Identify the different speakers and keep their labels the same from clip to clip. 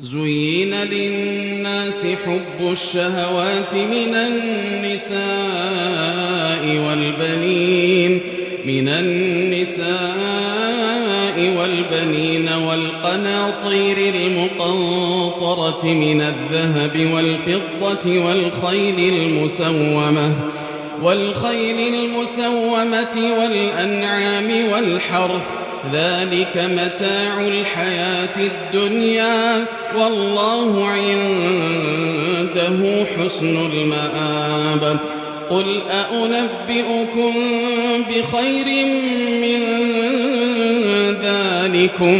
Speaker 1: زين للناس حب الشهوات من النساء والبنين والقناطير المقنطرة من الذهب والفضة والخيل المسومة والأنعام والحرث، ذلك متاع الحياة الدنيا، والله عنده حسن المآب. قل أأنبئكم بخير من ذلكم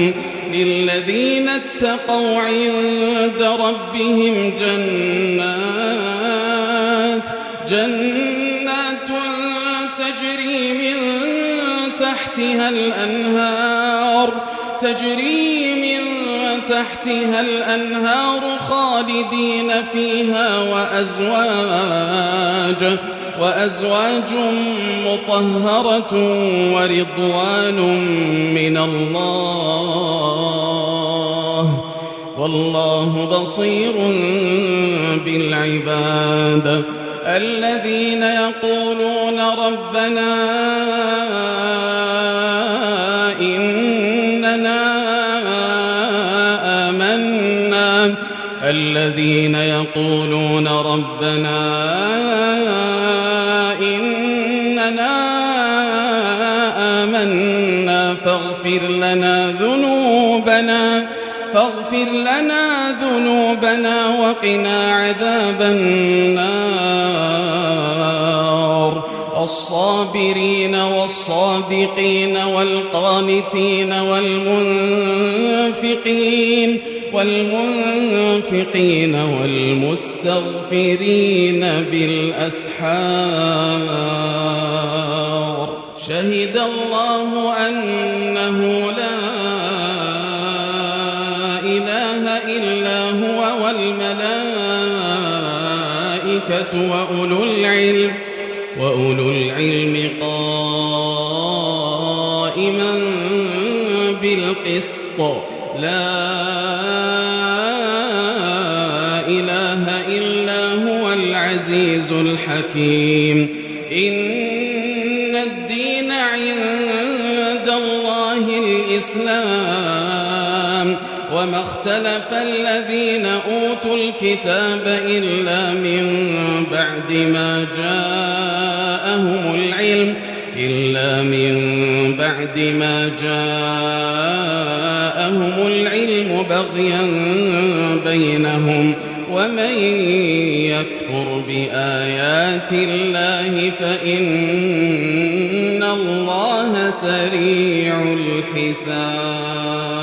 Speaker 1: للذين اتقوا عند ربهم جنات تجري من تحتها الأنهار خالدين فيها، وأزواج مطهرة ورضوان من الله، والله بصير بالعباد. الذين يقولون ربنا إننا آمنا فاغفر لنا ذنوبنا وقنا عذاب النار. الصابرين والصادقين والقانتين والمنفقين والمستغفرين بالأسحار. شهد الله أنه لا إله إلا هو والملائكة وأولو العلم قائما بالقسط. لا إله إلا هو العزيز الحكيم. إن الدين عند الله الإسلام، وما اختلف الذين أوتوا الكتاب إلا من بعد ما جاءهم العلم بغيا بينهم. ومن يكفر بآيات الله فإن الله سريع الحساب.